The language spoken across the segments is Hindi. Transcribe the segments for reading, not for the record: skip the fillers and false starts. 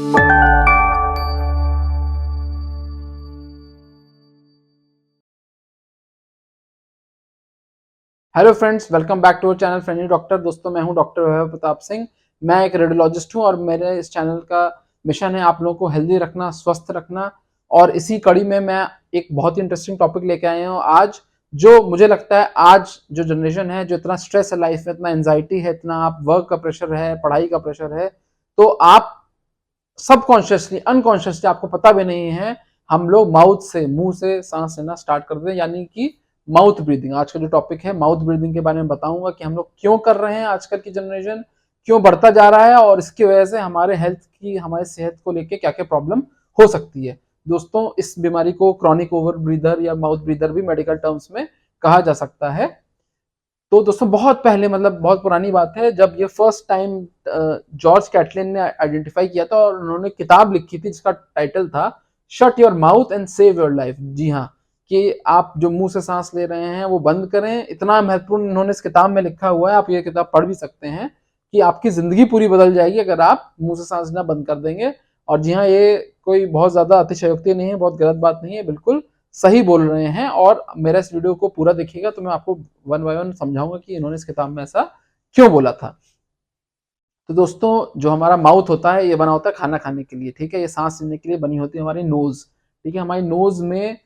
Hello friends, welcome back to our channel friendly doctor. दोस्तों, मैं हूं डॉक्टर वैभव प्रताप सिंह। मैं एक रेडियोलॉजिस्ट हूं और मेरे इस चैनल का मिशन है आप लोगों को हेल्दी रखना, स्वस्थ रखना। और इसी कड़ी में मैं एक बहुत ही इंटरेस्टिंग टॉपिक लेके आया हूं आज। जो मुझे लगता है आज जो जनरेशन है, जो इतना स्ट्रेस है लाइफ में, इतना एंजाइटी है, इतना आप वर्क का प्रेशर है, पढ़ाई का प्रेशर है, तो आप सबकॉन्शियसली, अनकॉन्शियसली, आपको पता भी नहीं है, हम लोग माउथ से, मुंह से सांस लेना स्टार्ट कर दें, यानी कि माउथ ब्रीदिंग। आज का जो टॉपिक है माउथ ब्रीदिंग के बारे में बताऊंगा कि हम लोग क्यों कर रहे हैं, आजकल की जनरेशन क्यों बढ़ता जा रहा है और इसकी वजह से हमारे हेल्थ की, हमारे सेहत को लेके क्या क्या प्रॉब्लम हो सकती है। दोस्तों, इस बीमारी को क्रॉनिक ओवर ब्रीदर या माउथ ब्रीदर भी मेडिकल टर्म्स में कहा जा सकता है। तो दोस्तों, बहुत पहले, मतलब बहुत पुरानी बात है, जब ये फर्स्ट टाइम जॉर्ज कैटलिन ने आइडेंटिफाई किया था और उन्होंने किताब लिखी थी जिसका टाइटल था shut your mouth and save your life. जी हाँ, कि आप जो मुंह से सांस ले रहे हैं वो बंद करें। इतना महत्वपूर्ण इन्होंने इस किताब में लिखा हुआ है, आप ये किताब पढ़ भी सकते हैं, कि आपकी जिंदगी पूरी बदल जाएगी अगर आप मुंह से सांस लेना बंद कर देंगे। और जी हाँ, ये कोई बहुत ज्यादा अतिशयोक्ति नहीं है, बहुत गलत बात नहीं है, बिल्कुल सही बोल रहे हैं। और मेरा इस वीडियो को पूरा देखिएगा तो मैं आपको वन बाय वन समझाऊंगा कि इन्होंने इस किताब में ऐसा क्यों बोला था। तो दोस्तों, जो हमारा माउथ होता है ये बना होता है खाना खाने के लिए, ठीक है। ये सांस लेने के लिए बनी होती है हमारी नोज, ठीक है। हमारी नोज में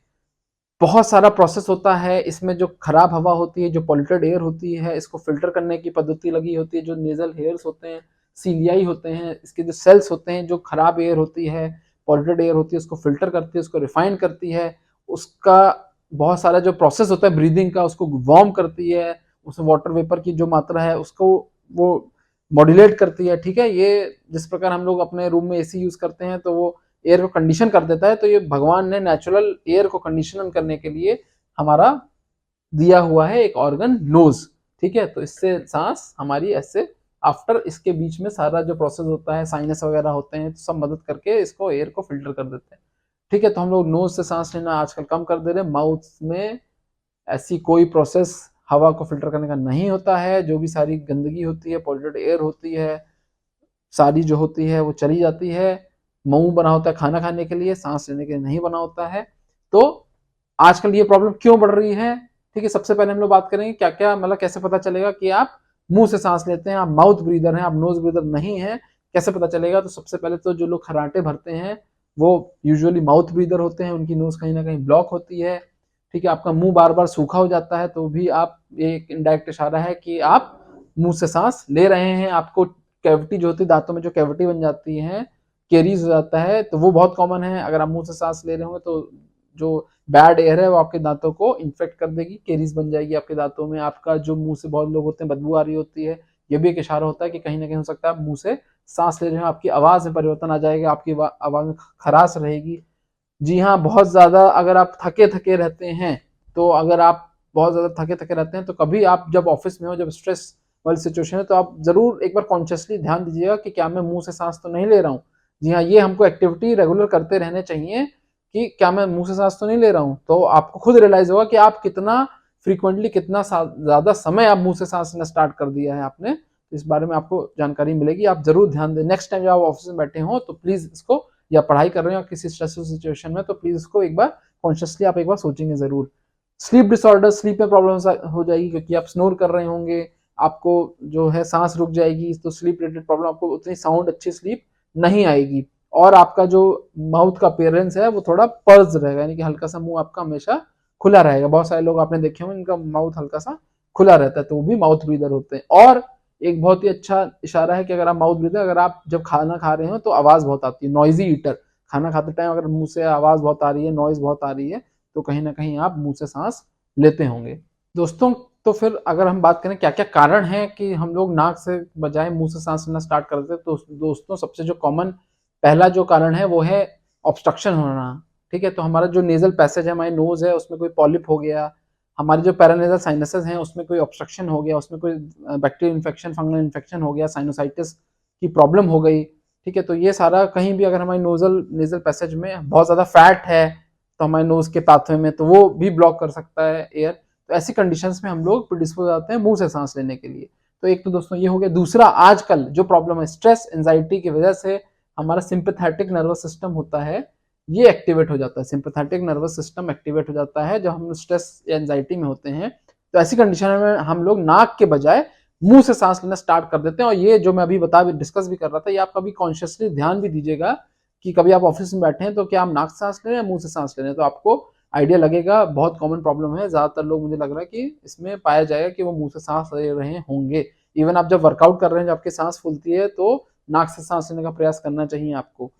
बहुत सारा प्रोसेस होता है। इसमें जो खराब हवा होती है, जो पॉल्यूटेड एयर होती है, इसको फिल्टर करने की पद्धति लगी होती है। जो नेजल हेयर्स होते हैं, सीलियाई होते हैं, इसके जो सेल्स होते हैं, जो खराब एयर होती है, पॉल्यूटेड एयर होती है, उसको फिल्टर करती है, उसको रिफाइन करती है। उसका बहुत सारा जो प्रोसेस होता है ब्रीदिंग का, उसको वार्म करती है। उसमें वाटर वेपर की जो मात्रा है उसको वो मॉड्यूलेट करती है, ठीक है। ये जिस प्रकार हम लोग अपने रूम में एसी यूज करते हैं तो वो एयर को कंडीशन कर देता है, तो ये भगवान ने नेचुरल एयर को कंडीशन करने के लिए हमारा दिया हुआ है एक ऑर्गन, नोज, ठीक है। तो इससे सांस हमारी ऐसे आफ्टर इसके बीच में सारा जो प्रोसेस होता है, साइनस वगैरह होते हैं, तो सब मदद करके इसको एयर को फिल्टर कर देते हैं, ठीक है। तो हम लोग नोज से सांस लेना आजकल कम कर दे रहे हैं। माउथ में ऐसी कोई प्रोसेस हवा को फिल्टर करने का नहीं होता है। जो भी सारी गंदगी होती है, पॉल्यूटेड एयर होती है, सारी जो होती है वो चली जाती है। मुंह बना होता है खाना खाने के लिए, सांस लेने के लिए नहीं बना होता है। तो आजकल ये प्रॉब्लम क्यों बढ़ रही है, ठीक है। सबसे पहले हम लोग बात करेंगे क्या क्या, मतलब कैसे पता चलेगा कि आप मुंह से सांस लेते हैं, आप माउथ ब्रीदर हैं, आप नोज ब्रीदर नहीं है, कैसे पता चलेगा। तो सबसे पहले तो जो लोग खर्राटे भरते हैं वो यूजुअली माउथ ब्रीदर होते हैं, उनकी नोज कहीं ना कहीं ब्लॉक होती है, ठीक है। आपका मुंह बार बार सूखा हो जाता है तो भी आप, एक इनडायरेक्ट इशारा है कि आप मुंह से सांस ले रहे हैं। आपको कैविटी जो होती है, दांतों में जो कैविटी बन जाती है, केरीज हो जाता है, तो वो बहुत कॉमन है। अगर आप मुंह से सांस ले रहे होंगे तो जो बैड एयर है वो आपके दांतों को इन्फेक्ट कर देगी, केरीज बन जाएगी आपके दांतों में। आपका जो मुंह से बहुत लोग होते हैं बदबू आ रही होती है, ये भी एक इशारा होता है कि कहीं ना कहीं हो सकता है आप मुंह से सांस ले रहे हो। आपकी आवाज में परिवर्तन आ जाएगा, आपकी आवाज में खराश रहेगी। जी हाँ, बहुत ज्यादा अगर आप थके थके रहते हैं, तो अगर आप बहुत ज्यादा थके थके रहते हैं तो कभी आप जब ऑफिस में हो, जब स्ट्रेस वाली सिचुएशन है, तो आप जरूर एक बार कॉन्शियसली ध्यान दीजिएगा कि क्या मैं मुंह से सांस तो नहीं ले रहा हूँ। जी हाँ, ये हमको एक्टिविटी रेगुलर करते रहने चाहिए कि क्या मैं मुंह से सांस तो नहीं ले रहा हूँ। तो आपको खुद रियलाइज होगा कि आप कितना फ्रीक्वेंटली, कितना ज्यादा समय आप मुंह से सांस लेना स्टार्ट कर दिया है आपने। इस बारे में आपको जानकारी मिलेगी, आप जरूर ध्यान दें। नेक्स्ट टाइम जब आप ऑफिस में बैठे हो तो प्लीज इसको, या पढ़ाई कर रहे हो या किसी स्ट्रेसफुल सिचुएशन में, तो प्लीज इसको एक बार कॉन्शियसली आप एक बार सोचेंगे जरूर। स्लीप डिसऑर्डर, स्लीप में प्रॉब्लम हो जाएगी क्योंकि आप स्नोर कर रहे होंगे, आपको जो है सांस रुक जाएगी, तो स्लीप रिलेटेड प्रॉब्लम, आपको उतनी साउंड अच्छी स्लीप नहीं आएगी। और आपका जो माउथ का अपीयरेंस है वो थोड़ा पर्ज रहेगा, यानी कि हल्का सा मुंह आपका हमेशा खुला रहेगा। बहुत सारे लोग आपने देखे होंगे इनका माउथ हल्का सा खुला रहता है, तो वो भी माउथ ब्रीदर होते हैं। और एक बहुत ही अच्छा इशारा है कि अगर आप माउथ ब्रीदर, अगर आप जब खाना खा रहे हो तो आवाज बहुत आती है, नॉइजी ईटर, खाना खाते टाइम अगर मुंह से आवाज बहुत आ रही है, नॉइज बहुत आ रही है, तो कहीं ना कहीं आप मुंह से सांस लेते होंगे। दोस्तों, तो फिर अगर हम बात करें क्या क्या कारण है कि हम लोग नाक से बजाय मुंह से सांस लेना स्टार्ट करते हैं, तो दोस्तों सबसे जो कॉमन पहला जो कारण है वो है ऑब्स्ट्रक्शन होना, ठीक है। तो हमारा जो नेजल पैसेज है, हमारी नोज है, उसमें कोई पॉलिप हो गया, हमारी जो पैरानेजल साइनसेस हैं उसमें कोई ऑब्स्ट्रक्शन हो गया, उसमें कोई बैक्टीरियल इन्फेक्शन, फंगल इन्फेक्शन हो गया, साइनोसाइटिस की प्रॉब्लम हो गई, ठीक है। तो ये सारा कहीं भी, अगर हमारी नोजल नेजल पैसेज में बहुत ज्यादा फैट है तो हमारे नोज के पाथवे में, तो वो भी ब्लॉक कर सकता है एयर। तो ऐसी कंडीशंस में हम लोग प्रिडिस्पोज आते हैं मुंह से सांस लेने के लिए। तो एक तो दोस्तों ये हो गया। दूसरा, आजकल जो प्रॉब्लम है स्ट्रेस एंजाइटी की वजह से हमारा सिंपैथेटिक नर्वस सिस्टम होता है ये एक्टिवेट हो जाता है। सिंपैथेटिक नर्वस सिस्टम एक्टिवेट हो जाता है जब हम स्ट्रेस या एंजाइटी में होते हैं। तो ऐसी कंडीशन में हम लोग नाक के बजाय मुंह से सांस लेना स्टार्ट कर देते हैं। और ये जो मैं अभी डिस्कस भी कर रहा था, ये आप कभी कॉन्शियसली ध्यान भी दीजिएगा कि कभी आप ऑफिस में बैठे हैं तो क्या आप नाक से सांस ले रहे हैं मुंह से सांस ले रहे हैं, तो आपको आइडिया लगेगा। बहुत कॉमन प्रॉब्लम है, ज्यादातर लोग मुझे लग रहा है कि इसमें पाया जाएगा कि वो मुंह से सांस ले रहे होंगे। इवन आप जब वर्कआउट कर रहे हैं, जब आपकी सांस फूलती है तो नाक से सांस लेने का प्रयास करना चाहिए आपको।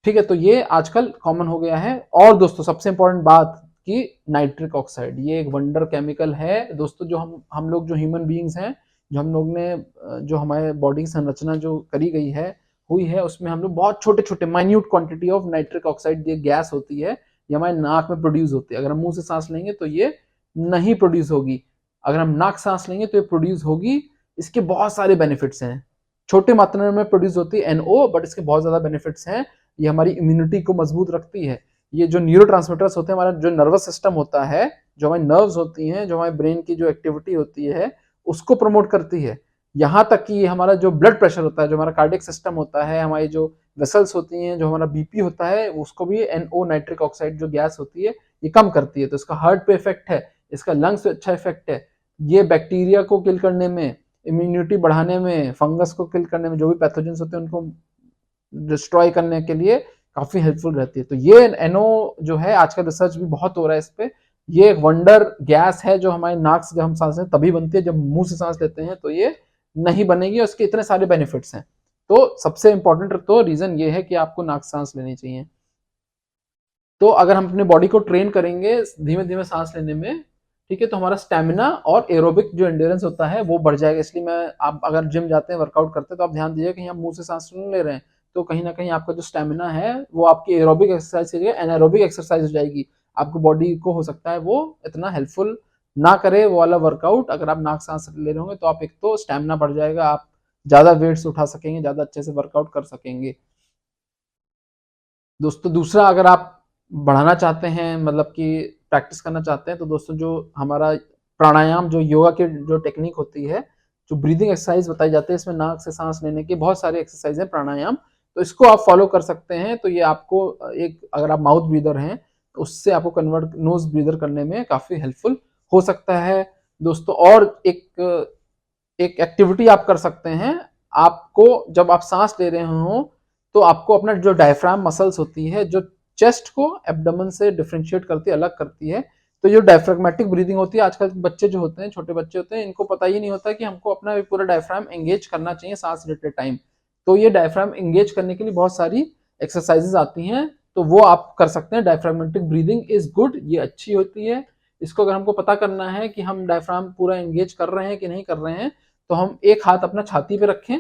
ठीक है, तो ये आजकल कॉमन हो गया है। और दोस्तों सबसे इंपॉर्टेंट बात कि नाइट्रिक ऑक्साइड ये एक वंडर केमिकल है दोस्तों। जो हम लोग जो ह्यूमन बीइंग्स हैं, जो हम लोग ने जो हमारे बॉडी की संरचना जो करी गई है हुई है, उसमें हम लोग बहुत छोटे छोटे minute quantity of nitric oxide ये गैस होती है, ये हमारे नाक में प्रोड्यूस होती है। अगर हम मुंह से सांस लेंगे तो ये नहीं प्रोड्यूस होगी, अगर हम नाक सांस लेंगे तो ये प्रोड्यूस होगी। इसके बहुत सारे बेनिफिट्स हैं, छोटे मात्रा में प्रोड्यूस होती है NO, बट इसके बहुत ज्यादा बेनिफिट्स हैं। ये हमारी इम्यूनिटी को मजबूत रखती है। ये जो न्यूरोट्रांसमीटर्स होते हैं, हमारा जो नर्वस सिस्टम होता है, जो हमारी नर्व्स होती हैं, जो हमारे ब्रेन की जो एक्टिविटी होती है उसको प्रमोट करती है। यहाँ तक कि ये हमारा जो ब्लड प्रेशर होता है, जो हमारा कार्डियक सिस्टम होता है, हमारी जो वेसल्स होती हैं, जो हमारा BP होता है, उसको भी NO नाइट्रिक ऑक्साइड जो गैस होती है ये कम करती है। तो इसका हार्ट पे इफेक्ट है, इसका लंग्स पे अच्छा इफेक्ट है। ये बैक्टीरिया को किल करने में, इम्यूनिटी बढ़ाने में, फंगस को किल करने में, जो भी पैथोजेंस होते हैं उनको डिस्ट्रॉय करने के लिए काफी हेल्पफुल रहती है। तो ये NO जो है, आजकल रिसर्च भी बहुत हो रहा है इस पे। ये एक वंडर गैस है जो हमारे नाक से जब हम सांस लेते तभी बनती है, जब मुंह से सांस लेते हैं तो ये नहीं बनेगी। और इसके इतने सारे बेनिफिट्स हैं। तो सबसे इंपॉर्टेंट तो रीजन ये है कि आपको नाक सांस लेनी चाहिए। तो अगर हम अपनी बॉडी को ट्रेन करेंगे धीमे धीमे सांस लेने में, ठीक है, तो हमारा स्टेमिना और एरोबिक जो एंड्योरेंस होता है वो बढ़ जाएगा। इसलिए मैं, आप अगर जिम जाते हैं, वर्कआउट करते हैं, तो आप ध्यान दीजिए कि हम मुंह से सांस नहीं ले रहे हैं, तो कहीं ना कहीं आपका जो स्टेमिना है वो आपकी एरोबिक एक्सरसाइज की जगह एनारोबिक एक्सरसाइज हो जाएगी। आपको बॉडी को हो सकता है वो इतना हेल्पफुल ना करे वो वाला वर्कआउट। अगर आप नाक सांस ले रहे होंगे तो आप, एक तो स्टेमिना बढ़ जाएगा, आप ज्यादा वेट्स उठा सकेंगे, ज्यादा अच्छे से वर्कआउट कर सकेंगे दोस्तों। दूसरा, अगर आप बढ़ाना चाहते हैं, मतलब कि प्रैक्टिस करना चाहते हैं, तो दोस्तों जो हमारा प्राणायाम, जो योगा की जो टेक्निक होती है, जो ब्रीदिंग एक्सरसाइज बताई जाती है, इसमें नाक से सांस लेने की बहुत सारे एक्सरसाइज है, प्राणायाम, तो इसको आप फॉलो कर सकते हैं। तो ये आपको एक, अगर आप माउथ ब्रीदर हैं तो उससे आपको कन्वर्ट नोज ब्रीदर करने में काफी हेल्पफुल हो सकता है दोस्तों। और एक एक्टिविटी आप कर सकते हैं, आपको जब आप सांस ले रहे हो तो आपको अपना जो डायफ्राम मसल्स होती है, जो चेस्ट को एब्डोमेन से डिफरेंशिएट करती है, अलग करती है, तो ये डायफ्रेगमेटिक ब्रीदिंग होती है। आजकल बच्चे जो होते हैं, छोटे बच्चे होते हैं, इनको पता ही नहीं होता कि हमको अपना पूरा डायफ्राम एंगेज करना चाहिए सांस लेते टाइम। तो ये डायफ्राम एंगेज करने के लिए बहुत सारी एक्सरसाइजेस आती हैं, तो वो आप कर सकते हैं। डायफ्रागमेटिक ब्रीदिंग इज गुड, ये अच्छी होती है। इसको अगर हमको पता करना है कि हम डायफ्राम पूरा एंगेज कर रहे हैं कि नहीं कर रहे हैं, तो हम एक हाथ अपना छाती पे रखें,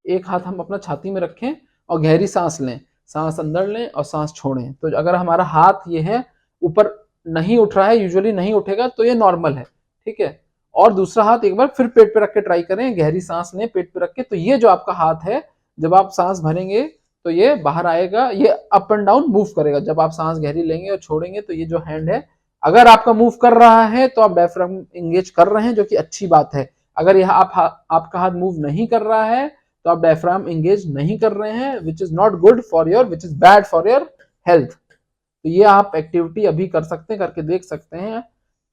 एक हाथ हम अपना छाती में रखें और गहरी सांस लें, सांस अंदर लें और सांस छोड़ें। तो अगर हमारा हाथ ये है ऊपर नहीं उठ रहा है, यूजुअली नहीं उठेगा, तो ये नॉर्मल है, ठीक है। और दूसरा हाथ एक बार फिर पेट पे रख के ट्राई करें, गहरी सांस लें पेट पे रख के। तो ये जो आपका हाथ है, जब आप सांस भरेंगे तो ये बाहर आएगा, ये अप एंड डाउन मूव करेगा। जब आप सांस गहरी लेंगे और छोड़ेंगे तो ये जो हैंड है, अगर आपका मूव कर रहा है तो आप डायफ्राम एंगेज कर रहे हैं, जो कि अच्छी बात है। अगर यह आपका हाथ मूव नहीं कर रहा है तो आप डायफ्राम एंगेज नहीं कर रहे हैं, which is not good for your, which is bad for your health. तो ये आप एक्टिविटी अभी कर सकते हैं, करके देख सकते हैं।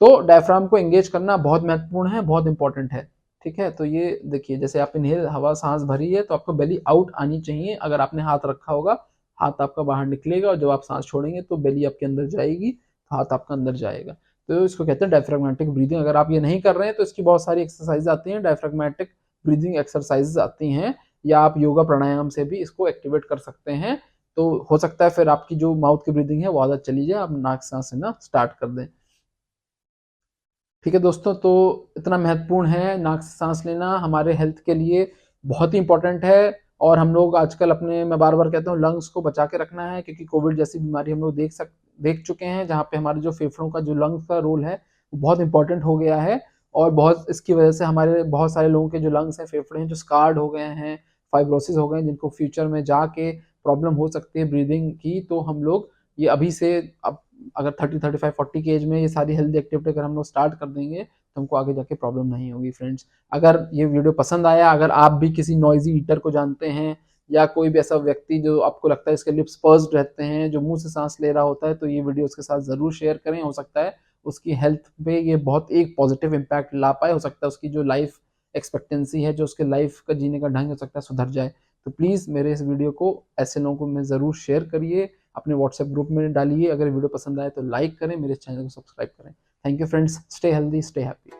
तो डायफ्राम को एंगेज करना बहुत महत्वपूर्ण है, बहुत इंपॉर्टेंट है, ठीक है। तो ये देखिए, जैसे आप इनहेल हवा सांस भरी है तो आपको बेली आउट आनी चाहिए। अगर आपने हाथ रखा होगा, हाथ आपका बाहर निकलेगा, और जब आप सांस छोड़ेंगे तो बेली आपके अंदर जाएगी, हाथ आपका अंदर जाएगा। तो इसको कहते हैं डायफ्रागमेटिक ब्रीदिंग। अगर आप ये नहीं कर रहे हैं तो इसकी बहुत सारी एक्सरसाइज आती हैं, डायफ्रागमेटिक ब्रीदिंग एक्सरसाइजेस आती हैं, या आप योगा प्राणायाम से भी इसको एक्टिवेट कर सकते हैं। तो हो सकता है फिर आपकी जो माउथ की ब्रीदिंग है वो आदत चली जाए, आप नाक सांस लेना स्टार्ट कर दें। ठीक है दोस्तों, तो इतना महत्वपूर्ण है नाक से सांस लेना, हमारे हेल्थ के लिए बहुत ही इंपॉर्टेंट है। और हम लोग आजकल अपने, मैं बार बार कहता हूँ, लंग्स को बचा के रखना है, क्योंकि कोविड जैसी बीमारी हम लोग देख चुके हैं, जहाँ पे हमारे जो फेफड़ों का जो लंग्स का रोल है वो बहुत इंपॉर्टेंट हो गया है। और बहुत इसकी वजह से हमारे बहुत सारे लोगों के जो लंग्स हैं, फेफड़े हैं, जो स्कार्ड हो गए हैं, फाइब्रोसिस हो गए हैं, जिनको फ्यूचर में जाके प्रॉब्लम हो सकती है ब्रीदिंग की। तो हम लोग ये अभी से, अब अगर 30, 35, 40 की एज में ये सारी हेल्दी एक्टिविटी अगर हम लोग स्टार्ट कर देंगे तो हमको आगे जाके प्रॉब्लम नहीं होगी। फ्रेंड्स, अगर ये वीडियो पसंद आया, अगर आप भी किसी नॉइजी ईटर को जानते हैं या कोई भी ऐसा व्यक्ति जो आपको लगता है इसके लिप्स पर्स्ड रहते हैं, जो मुँह से सांस ले रहा होता है, तो ये वीडियो उसके साथ ज़रूर शेयर करें। हो सकता है उसकी हेल्थ पे ये बहुत एक पॉजिटिव इम्पैक्ट ला पाए, हो सकता है उसकी जो लाइफ एक्सपेक्टेंसी है, जो उसके लाइफ का जीने का ढंग हो सकता है सुधर जाए। तो प्लीज़ मेरे इस वीडियो को ऐसे लोगों को में ज़रूर शेयर करिए, अपने व्हाट्सएप ग्रुप में डालिए। अगर वीडियो पसंद आए तो लाइक करें, मेरे चैनल को सब्सक्राइब करें। Thank you friends, stay healthy, stay happy.